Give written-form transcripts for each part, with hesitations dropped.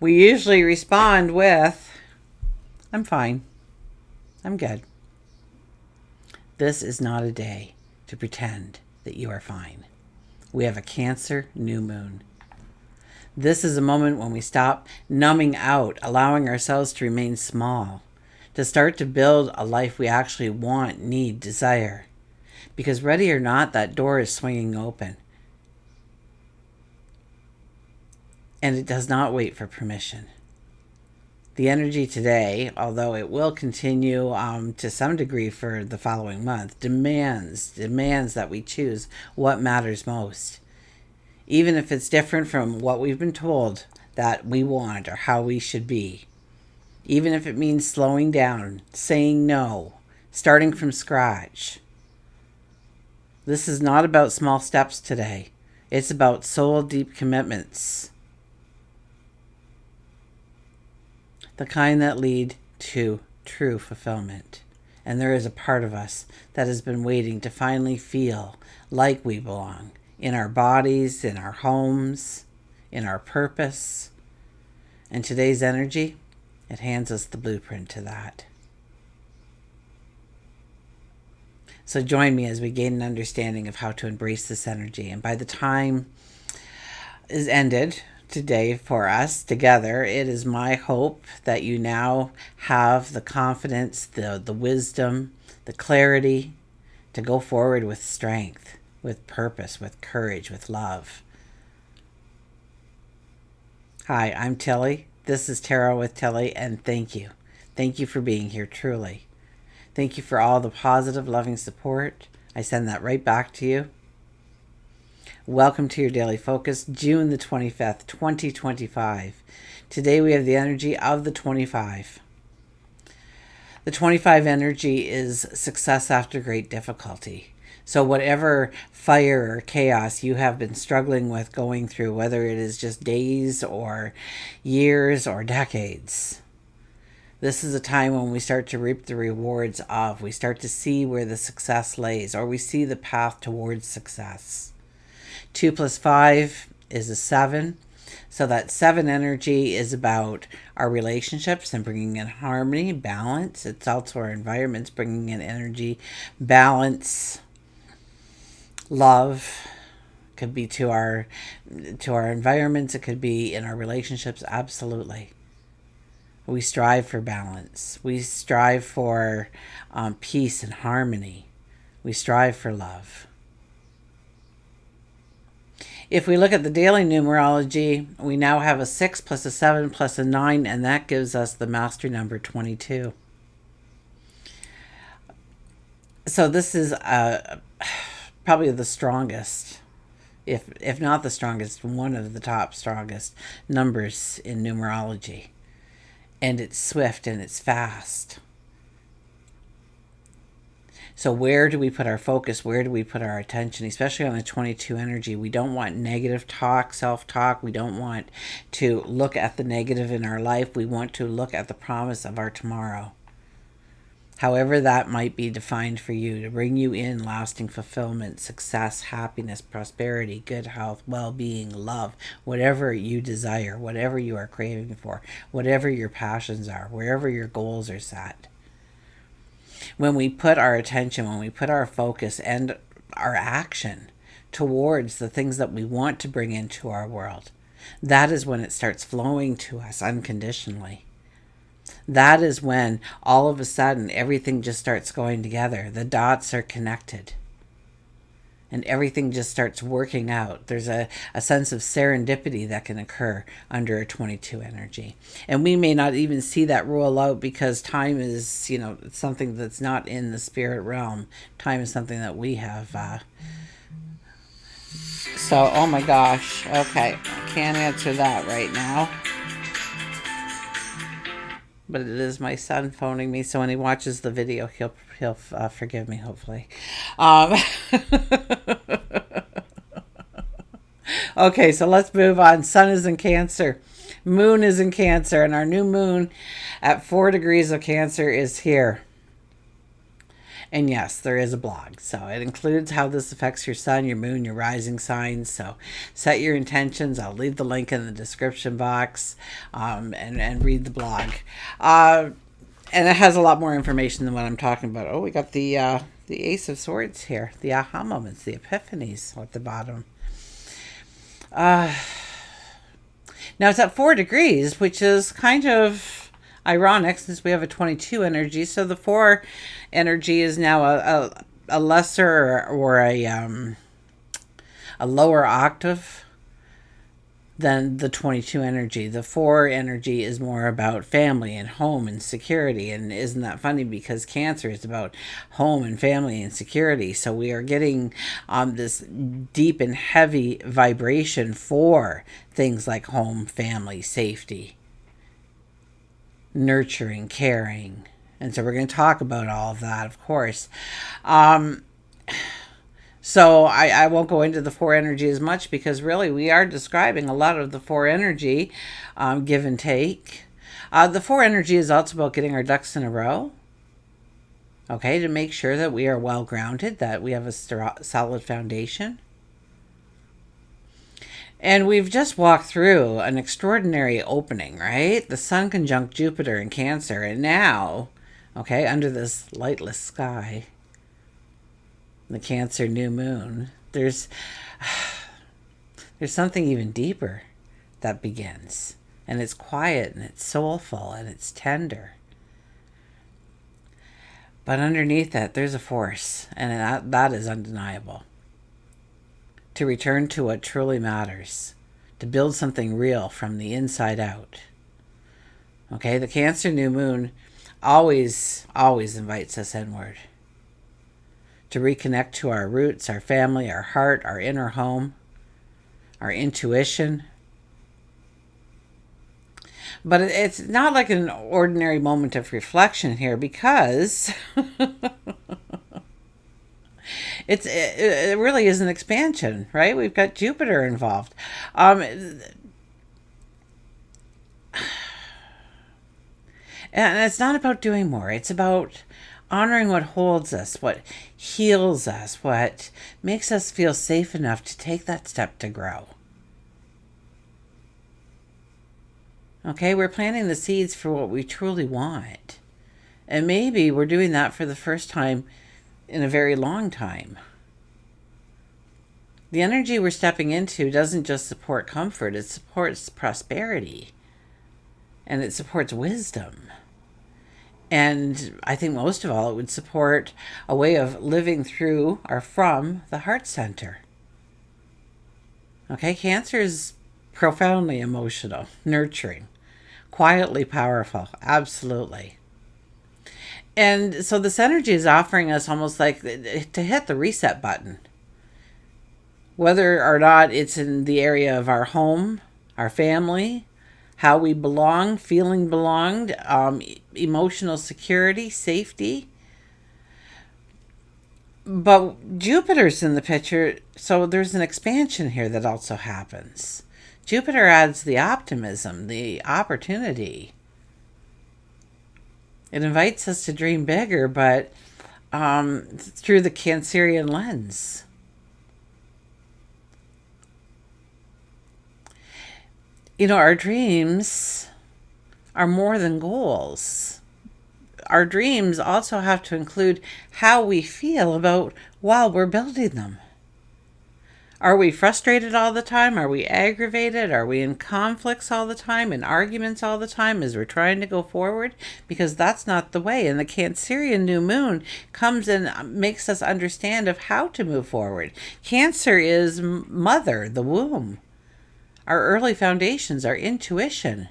We usually respond with, I'm fine. I'm good. This is not a day to pretend that you are fine. We have a Cancer new moon. This is a moment when we stop numbing out, allowing ourselves to remain small, to start to build a life we actually want, need, desire. Because ready or not, that door is swinging open. And it does not wait for permission. The energy today, although it will continue to some degree for the following month, demands that we choose what matters most. Even if it's different from what we've been told that we want or how we should be. Even if it means slowing down, saying no, starting from scratch. This is not about small steps today. It's about soul deep commitments. The kind that lead to true fulfillment. And there is a part of us that has been waiting to finally feel like we belong in our bodies, in our homes, in our purpose. And today's energy, it hands us the blueprint to that. So join me as we gain an understanding of how to embrace this energy. And by the time is ended today for us together, it is my hope that you now have the confidence, the wisdom, the clarity to go forward with strength, with purpose, with courage, with love. Hi, I'm Tilly. This is Tarot with Tilly, and thank you. Thank you for being here, truly. Thank you for all the positive, loving support. I send that right back to you. Welcome to your Daily Focus, June the 25th, 2025. Today we have the energy of the 25. The 25 energy is success after great difficulty. So whatever fire or chaos you have been struggling with going through, whether it is just days or years or decades, this is a time when we start to reap the rewards of. We start to see where the success lays, or we see the path towards success. 2 plus 5 is a 7. So that 7 energy is about our relationships and bringing in harmony, balance. It's also our environments, bringing in energy, balance, love. Could be to our environments. It could be in our relationships. Absolutely. We strive for balance. We strive for peace and harmony. We strive for love. If we look at the daily numerology, we now have a 6 plus a 7 plus a 9, and that gives us the master number 22. So this is probably the strongest, if not the strongest, one of the top strongest numbers in numerology. And it's swift and it's fast. So where do we put our focus? Where do we put our attention? Especially on the 22 energy. We don't want negative talk, self-talk. We don't want to look at the negative in our life. We want to look at the promise of our tomorrow. However that might be defined for you, to bring you in lasting fulfillment, success, happiness, prosperity, good health, well-being, love, whatever you desire, whatever you are craving for, whatever your passions are, wherever your goals are set. When we put our attention, when we put our focus and our action towards the things that we want to bring into our world, that is when it starts flowing to us unconditionally. That is when all of a sudden everything just starts going together. The dots are connected. And everything just starts working out. There's a sense of serendipity that can occur under a 22 energy. And we may not even see that roll out because time is, something that's not in the spirit realm. Time is something that we have. So, oh my gosh. Okay. I can't answer that right now. But it is my son phoning me, so when he watches the video, he'll forgive me, hopefully. Okay, so let's move on. Sun is in Cancer. Moon is in Cancer, and our new moon at 4 degrees of Cancer is here. And yes, there is a blog. So it includes how this affects your sun, your moon, your rising signs. So set your intentions. I'll leave the link in the description box, and read the blog. And it has a lot more information than what I'm talking about. Oh, we got the Ace of Swords here. The aha moments, the epiphanies at the bottom. Now it's at 4 degrees, which is kind of ironic since we have a 22 energy. So the 4 energy is now a lesser or a lower octave than the 22 energy. The 4 energy is more about family and home and security. And isn't that funny? Because Cancer is about home and family and security. So we are getting this deep and heavy vibration for things like home, family, safety, nurturing, caring. And so we're going to talk about all of that, of course. So I won't go into the 4 energy as much because really we are describing a lot of the 4 energy, give and take. The 4 energy is also about getting our ducks in a row. Okay, to make sure that we are well grounded, that we have a solid foundation. And we've just walked through an extraordinary opening, right? The sun conjunct Jupiter in Cancer. And now, okay, under this lightless sky, the Cancer new moon, there's something even deeper that begins. And it's quiet and it's soulful and it's tender. But underneath that, there's a force, and that is undeniable. To return to what truly matters, to build something real from the inside out. Okay, the Cancer new moon always invites us inward. To reconnect to our roots, our family, our heart, our inner home, our intuition. But it's not like an ordinary moment of reflection here because it really is an expansion, right? We've got Jupiter involved. And it's not about doing more. It's about honoring what holds us, what heals us, what makes us feel safe enough to take that step to grow. Okay, we're planting the seeds for what we truly want. And maybe we're doing that for the first time in a very long time. The energy we're stepping into doesn't just support comfort, it supports prosperity. And it supports wisdom. And I think most of all, it would support a way of living through or from the heart center. Okay, Cancer is profoundly emotional, nurturing, quietly powerful, absolutely. And so this energy is offering us almost like to hit the reset button. Whether or not it's in the area of our home, our family, how we belong, feeling belonged, emotional security, safety. But Jupiter's in the picture, so there's an expansion here that also happens. Jupiter adds the optimism, the opportunity. It invites us to dream bigger, but through the Cancerian lens. You know, our dreams are more than goals. Our dreams also have to include how we feel about while we're building them. Are we frustrated all the time? Are we aggravated? Are we in conflicts all the time, in arguments all the time as we're trying to go forward? Because that's not the way. And the Cancerian new moon comes and makes us understand of how to move forward. Cancer is mother, the womb. Our early foundations, our intuition,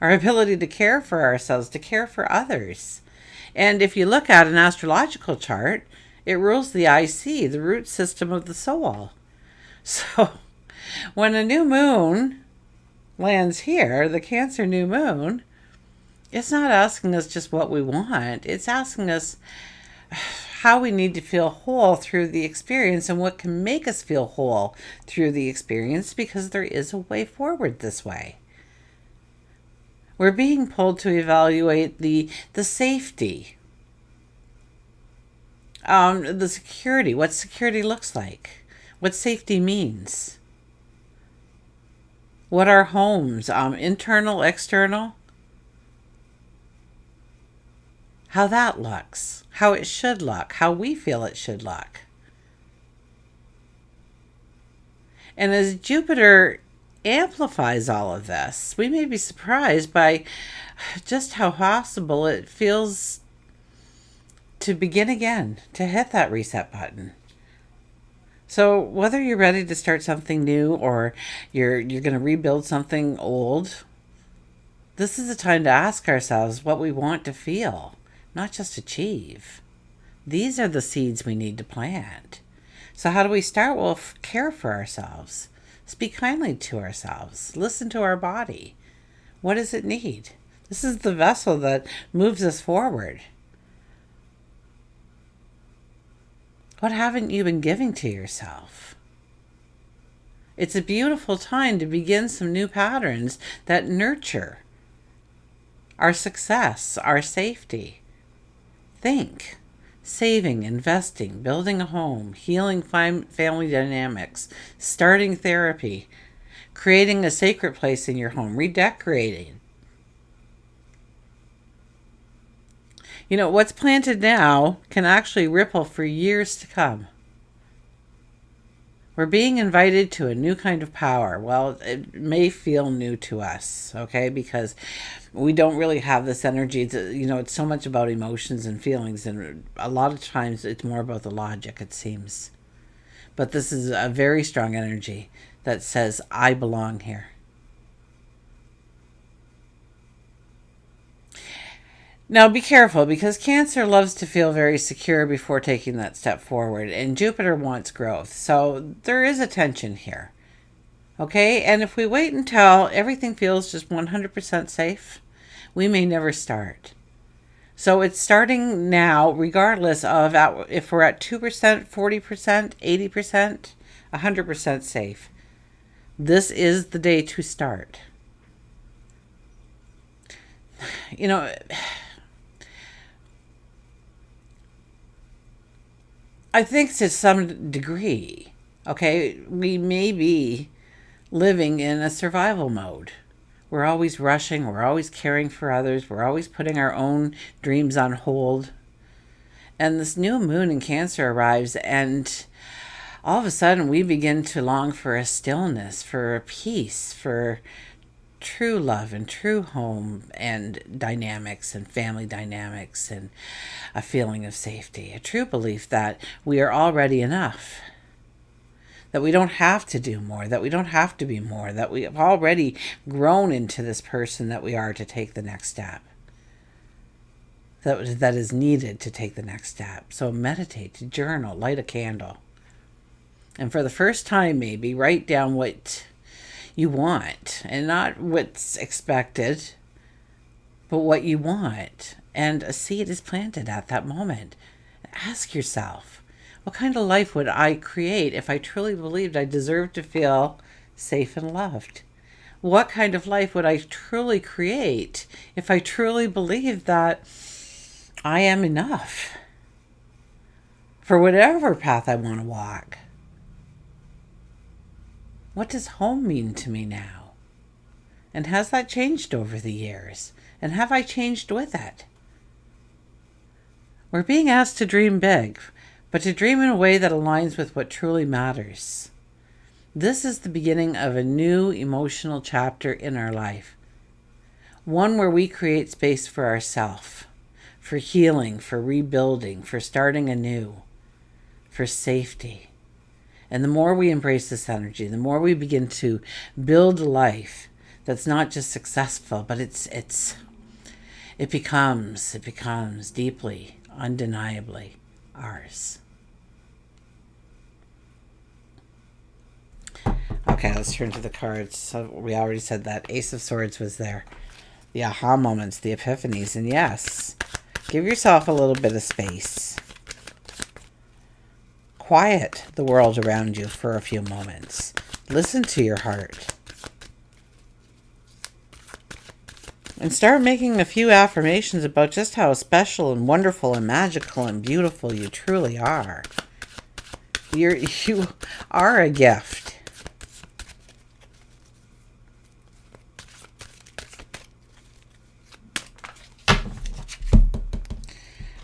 our ability to care for ourselves, to care for others. And if you look at an astrological chart, it rules the IC, the root system of the soul. So when a new moon lands here, the Cancer new moon, it's not asking us just what we want. It's asking us how we need to feel whole through the experience and what can make us feel whole through the experience, because there is a way forward this way. We're being pulled to evaluate the safety The security, what security looks like, what safety means, what our homes, internal, external, how that looks, how it should look, how we feel it should look. And as Jupiter amplifies all of this, we may be surprised by just how possible it feels to begin again, to hit that reset button. So whether you're ready to start something new or you're going to rebuild something old, this is the time to ask ourselves what we want to feel, not just achieve. These are the seeds we need to plant. So how do we start? Well, care for ourselves. Speak kindly to ourselves. Listen to our body. What does it need? This is the vessel that moves us forward. What haven't you been giving to yourself? It's a beautiful time to begin some new patterns that nurture our success, our safety. Think. Saving, investing, building a home, healing family dynamics, starting therapy, creating a sacred place in your home, redecorating. You know, what's planted now can actually ripple for years to come. We're being invited to a new kind of power. Well, it may feel new to us, okay? Because we don't really have this energy. It's so much about emotions and feelings, and a lot of times it's more about the logic, it seems. But this is a very strong energy that says, I belong here. Now be careful, because Cancer loves to feel very secure before taking that step forward, and Jupiter wants growth. So there is a tension here. Okay, and if we wait until everything feels just 100% safe, we may never start. So it's starting now, regardless of if we're at 2%, 40%, 80%, 100% safe. This is the day to start. You know, I think to some degree, okay, we may be living in a survival mode. We're always rushing, we're always caring for others, we're always putting our own dreams on hold. And this new moon in Cancer arrives, and all of a sudden we begin to long for a stillness, for a peace, for true love and true home and dynamics and family dynamics and a feeling of safety, a true belief that we are already enough, that we don't have to do more, that we don't have to be more, that we have already grown into this person that we are to take the next step, that is needed to take the next step. So meditate, journal, light a candle, and for the first time maybe write down what you want, and not what's expected, but what you want. And a seed is planted at that moment. Ask yourself, what kind of life would I create if I truly believed I deserved to feel safe and loved? What kind of life would I truly create if I truly believed that I am enough for whatever path I want to walk? What does home mean to me now? And has that changed over the years? And have I changed with it? We're being asked to dream big, but to dream in a way that aligns with what truly matters. This is the beginning of a new emotional chapter in our life. One where we create space for ourselves, for healing, for rebuilding, for starting anew, for safety. And the more we embrace this energy, the more we begin to build a life that's not just successful, but it becomes deeply, undeniably ours. Okay, let's turn to the cards. So we already said that Ace of Swords was there. The aha moments, the epiphanies, and yes, give yourself a little bit of space. Quiet the world around you for a few moments. Listen to your heart. And start making a few affirmations about just how special and wonderful and magical and beautiful you truly are. You are a gift.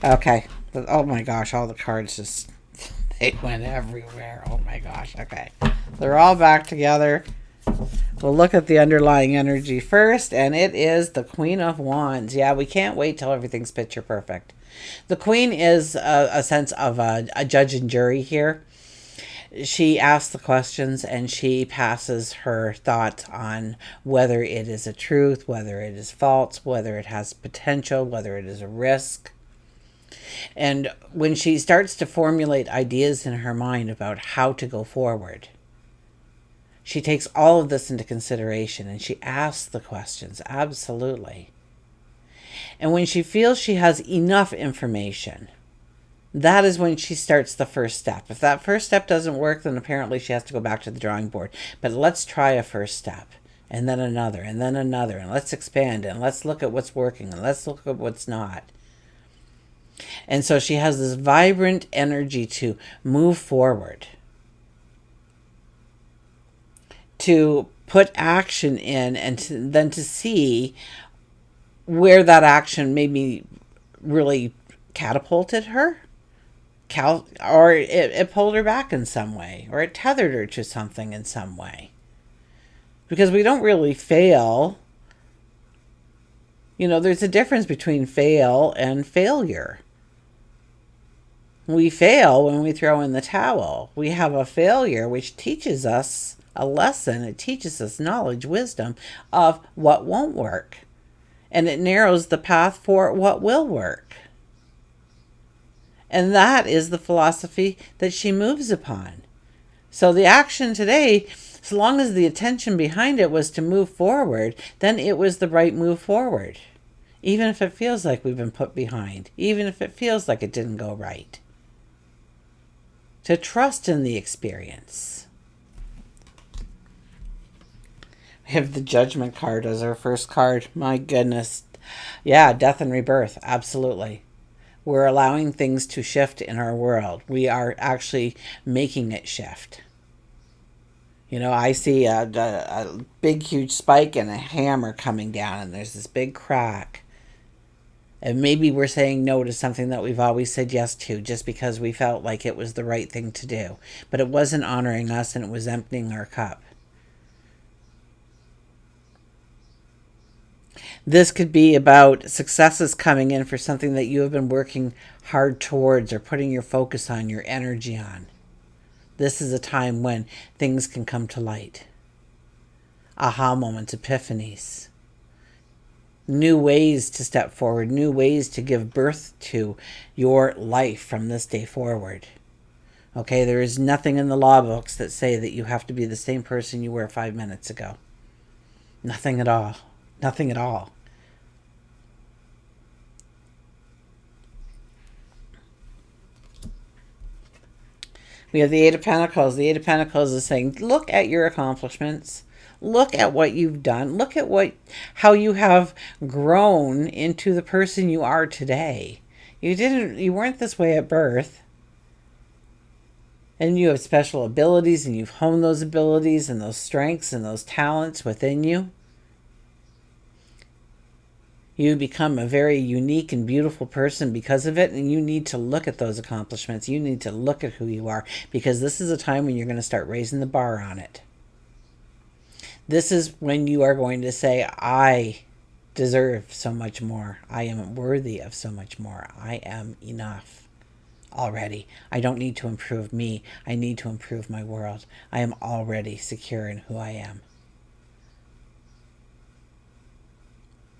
Okay. Oh my gosh, all the cards just, they went everywhere. Oh my gosh. Okay. They're all back together. We'll look at the underlying energy first, and it is the Queen of Wands. Yeah, we can't wait till everything's picture perfect. The Queen is a sense of a judge and jury here. She asks the questions and she passes her thoughts on whether it is a truth, whether it is false, whether it has potential, whether it is a risk. And when she starts to formulate ideas in her mind about how to go forward, she takes all of this into consideration and she asks the questions, absolutely. And when she feels she has enough information, that is when she starts the first step. If that first step doesn't work, then apparently she has to go back to the drawing board. But let's try a first step, and then another, and then another, and let's expand, and let's look at what's working, and let's look at what's not. And so she has this vibrant energy to move forward, to put action in, and then to see where that action maybe really catapulted her, or it pulled her back in some way, or it tethered her to something in some way. Because we don't really fail. You know, there's a difference between fail and failure. We fail when we throw in the towel. We have a failure which teaches us a lesson. It teaches us knowledge, wisdom of what won't work. And it narrows the path for what will work. And that is the philosophy that she moves upon. So the action today, as long as the attention behind it was to move forward, then it was the right move forward. Even if it feels like we've been put behind. Even if it feels like it didn't go right. To trust in the experience. We have the Judgment card as our first card. My goodness. Yeah, death and rebirth. Absolutely. We're allowing things to shift in our world. We are actually making it shift. You know, I see a big, huge spike and a hammer coming down, and there's this big crack. And maybe we're saying no to something that we've always said yes to just because we felt like it was the right thing to do. But it wasn't honoring us, and it was emptying our cup. This could be about successes coming in for something that you have been working hard towards or putting your focus on, your energy on. This is a time when things can come to light. Aha moments, epiphanies. New ways to step forward, new ways to give birth to your life from this day forward. Okay, there is nothing in the law books that say that you have to be the same person you were 5 minutes ago. Nothing at all. Nothing at all. We have the Eight of Pentacles. The Eight of Pentacles is saying, look at your accomplishments. Look at what you've done. Look at how you have grown into the person you are today. You weren't this way at birth. And you have special abilities, and you've honed those abilities and those strengths and those talents within you. You become a very unique and beautiful person because of it, and you need to look at those accomplishments. You need to look at who you are, because this is a time when you're going to start raising the bar on it. This is when you are going to say, I deserve so much more. I am worthy of so much more. I am enough already. I don't need to improve me. I need to improve my world. I am already secure in who I am.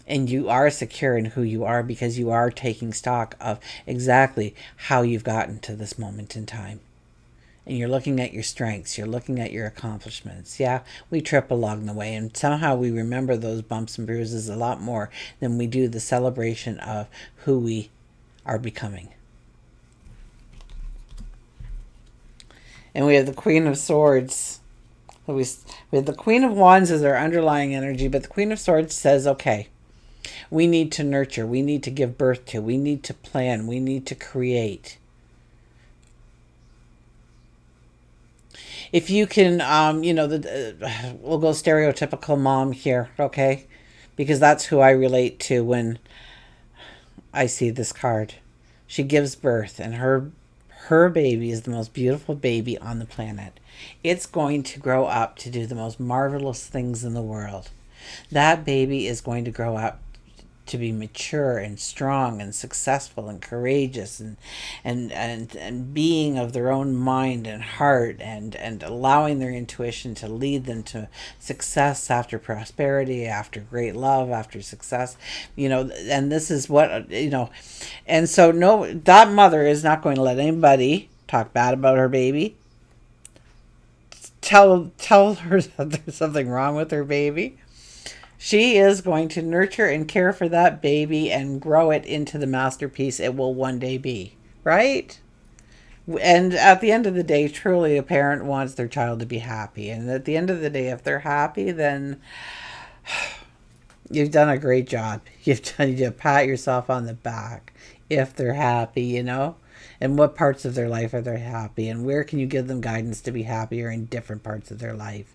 And you are secure in who you are because you are taking stock of exactly how you've gotten to this moment in time. And you're looking at your strengths. You're looking at your accomplishments. Yeah, we trip along the way, and somehow we remember those bumps and bruises a lot more than we do the celebration of who we are becoming. And we have the Queen of Swords. We have the Queen of Wands as our underlying energy, but the Queen of Swords says, okay, We need to nurture. We need to give birth to. We need to plan. We need to create. If you can, we'll go stereotypical mom here, okay? Because that's who I relate to when I see this card. She gives birth, and her baby is the most beautiful baby on the planet. It's going to grow up to do the most marvelous things in the world. That baby is going to grow up to be mature and strong and successful and courageous and being of their own mind and heart and allowing their intuition to lead them to success after prosperity, after great love, after success, and this is what, and so no, that mother is not going to let anybody talk bad about her baby, tell her that there's something wrong with her baby. She is going to nurture and care for that baby and grow it into the masterpiece it will one day be, right? And at the end of the day, truly a parent wants their child to be happy. And at the end of the day, if they're happy, then you've done a great job. You pat yourself on the back if they're happy, And what parts of their life are they happy? And where can you give them guidance to be happier in different parts of their life?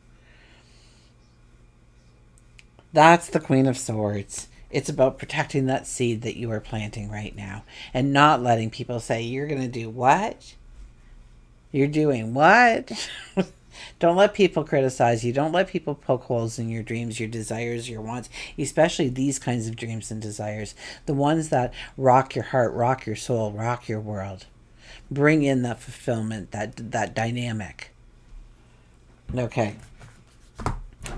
That's the Queen of Swords. It's about protecting that seed that you are planting right now and not letting people say, you're going to do what? You're doing what? Don't let people criticize you. Don't let people poke holes in your dreams, your desires, your wants, especially these kinds of dreams and desires. The ones that rock your heart, rock your soul, rock your world. Bring in that fulfillment, that dynamic. Okay.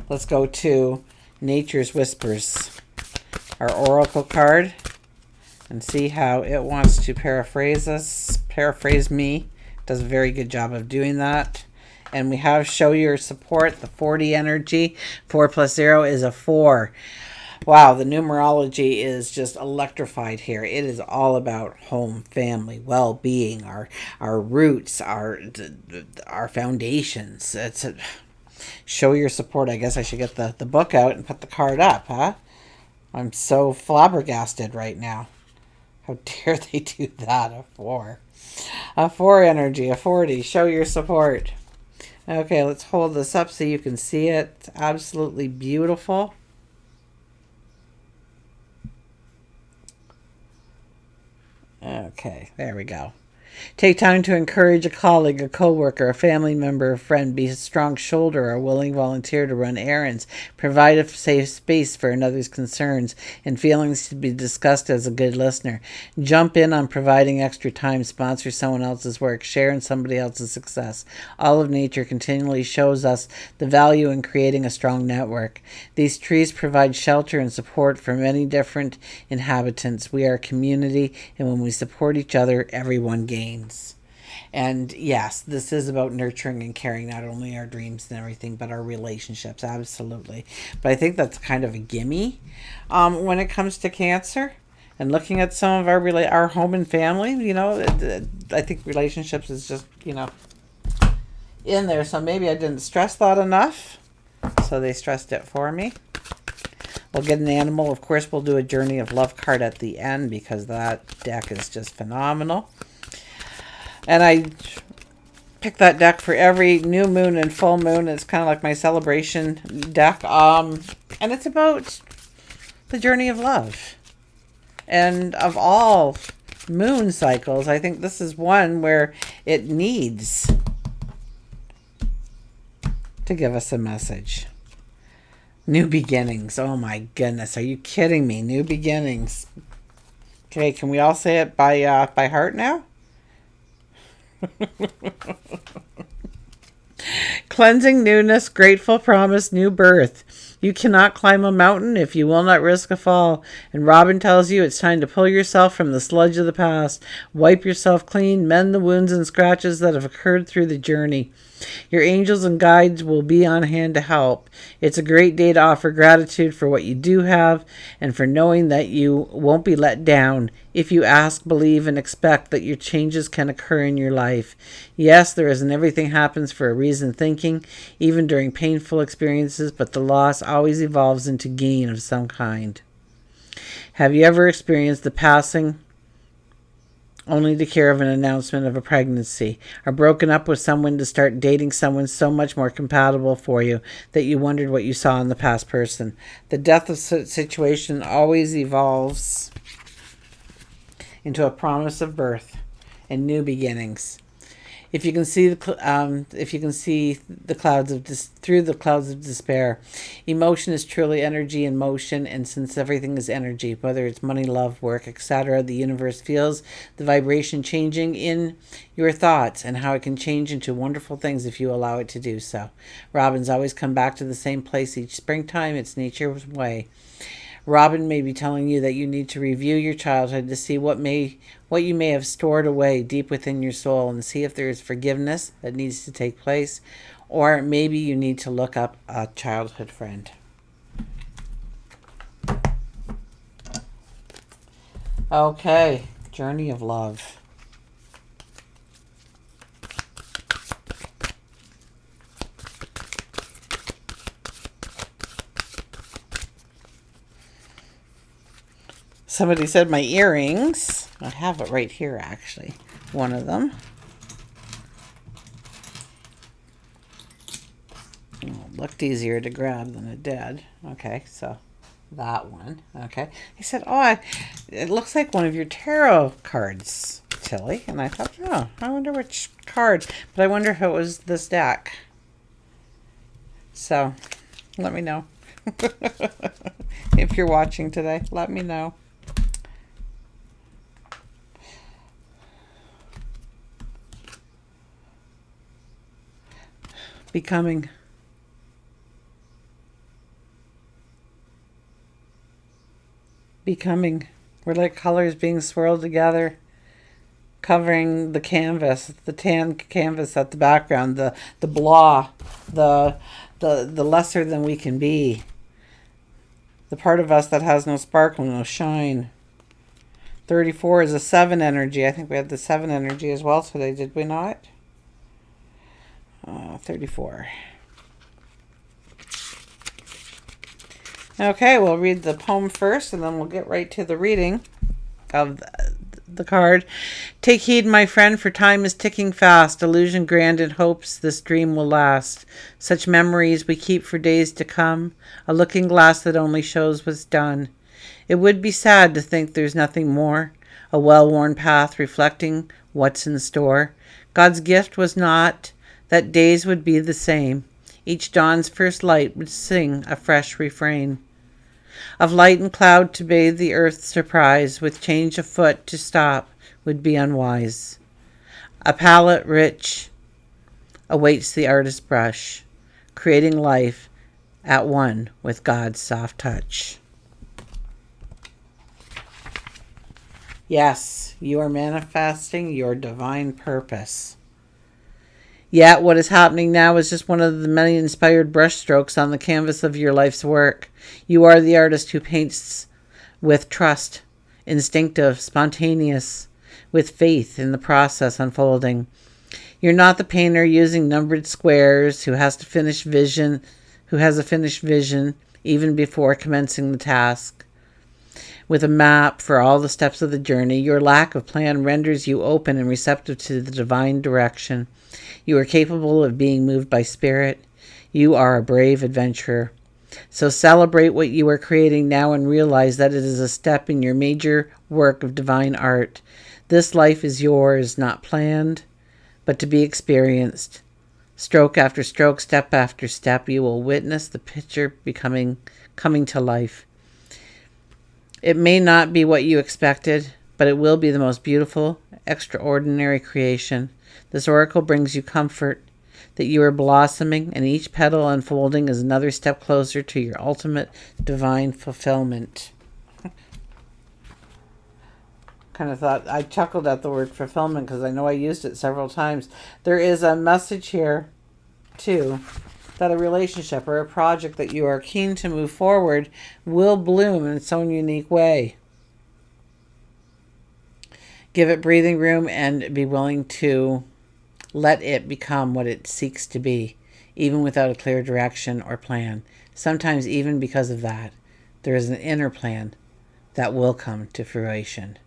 Let's go to Nature's Whispers, our oracle card, and see how it wants to paraphrase me. Does a very good job of doing that. And we have Show Your Support, the 40 energy. 4 plus 0 is a 4. Wow, the numerology is just electrified here. It is all about home, family, well-being, our roots, our foundations. Show your support. I guess I should get the book out and put the card up, huh? I'm so flabbergasted right now. How dare they do that? A 4. A 4 energy, a 40. Show your support. Okay, let's hold this up so you can see it. It's absolutely beautiful. Okay, there we go. Take time to encourage a colleague, a coworker, a family member, a friend. Be a strong shoulder or a willing volunteer to run errands. Provide a safe space for another's concerns and feelings to be discussed as a good listener. Jump in on providing extra time. Sponsor someone else's work. Share in somebody else's success. All of nature continually shows us the value in creating a strong network. These trees provide shelter and support for many different inhabitants. We are a community, and when we support each other, everyone gains. And yes, this is about nurturing and caring not only our dreams and everything, but our relationships, absolutely. But I think that's kind of a gimme when it comes to Cancer. And looking at some of our home and family, I think relationships is just, in there. So maybe I didn't stress that enough. So they stressed it for me. We'll get an animal. Of course, we'll do a Journey of Love card at the end because that deck is just phenomenal. And I pick that deck for every new moon and full moon. It's kind of like my celebration deck. And it's about the journey of love. And of all moon cycles, I think this is one where it needs to give us a message. New beginnings. Oh my goodness. Are you kidding me? New beginnings. Okay, can we all say it by heart now? Cleansing, newness, grateful promise, new birth. You cannot climb a mountain if you will not risk a fall. And Robin tells you it's time to pull yourself from the sludge of the past. Wipe yourself clean, mend the wounds and scratches that have occurred through the journey. Your angels and guides will be on hand to help. It's a great day to offer gratitude for what you do have and for knowing that you won't be let down if you ask, believe, and expect that your changes can occur in your life. Yes, there isn't everything happens for a reason thinking, even during painful experiences, but the loss always evolves into gain of some kind. Have you ever experienced the passing only to hear of an announcement of a pregnancy, or broken up with someone to start dating someone so much more compatible for you that you wondered what you saw in the past person? The death of situation always evolves into a promise of birth and new beginnings. If you can see the clouds of through the clouds of despair, emotion is truly energy in motion, and since everything is energy, whether it's money, love, work, etc., the universe feels the vibration changing in your thoughts and how it can change into wonderful things if you allow it to do so. Robins always come back to the same place each springtime. It's nature's way. Robin may be telling you that you need to review your childhood to see what you may have stored away deep within your soul and see if there is forgiveness that needs to take place, or maybe you need to look up a childhood friend. Okay, journey of love. Somebody said my earrings. I have it right here, actually. One of them. Oh, it looked easier to grab than it did. Okay, so that one. Okay. He said, it looks like one of your tarot cards, Tilly. And I thought, I wonder which card. But I wonder if it was this deck. So, let me know. If you're watching today, let me know. Becoming. We're like colors being swirled together, covering the canvas, the tan canvas at the background, the blah, the lesser than we can be, the part of us that has no sparkle, no shine. 34 is a 7 energy. I think we had the 7 energy as well today, did we not? 34. Okay, we'll read the poem first, and then we'll get right to the reading of the card. Take heed, my friend, for time is ticking fast. Illusion grand in hopes this dream will last. Such memories we keep for days to come. A looking glass that only shows what's done. It would be sad to think there's nothing more. A well-worn path reflecting what's in store. God's gift was not that days would be the same. Each dawn's first light would sing a fresh refrain. Of light and cloud to bathe the earth's surprise, with change afoot to stop would be unwise. A palette rich awaits the artist's brush, creating life at one with God's soft touch. Yes, you are manifesting your divine purpose. Yet what is happening now is just one of the many inspired brushstrokes on the canvas of your life's work. You are the artist who paints with trust, instinctive, spontaneous, with faith in the process unfolding. You're not the painter using numbered squares who has a finished vision even before commencing the task. With a map for all the steps of the journey, your lack of plan renders you open and receptive to the divine direction. You are capable of being moved by spirit. You are a brave adventurer. So celebrate what you are creating now and realize that it is a step in your major work of divine art. This life is yours, not planned, but to be experienced. Stroke after stroke, step after step, you will witness the picture coming to life. It may not be what you expected, but it will be the most beautiful, extraordinary creation. This oracle brings you comfort that you are blossoming, and each petal unfolding is another step closer to your ultimate divine fulfillment. I chuckled at the word fulfillment because I know I used it several times. There is a message here, too, that a relationship or a project that you are keen to move forward will bloom in its own unique way. Give it breathing room and be willing to let it become what it seeks to be, even without a clear direction or plan. Sometimes even because of that, there is an inner plan that will come to fruition.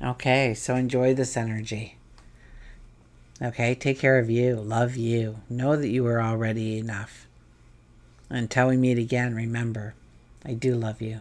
Okay, so enjoy this energy. Okay, take care of you. Love you. Know that you are already enough. Until we meet again, remember, I do love you.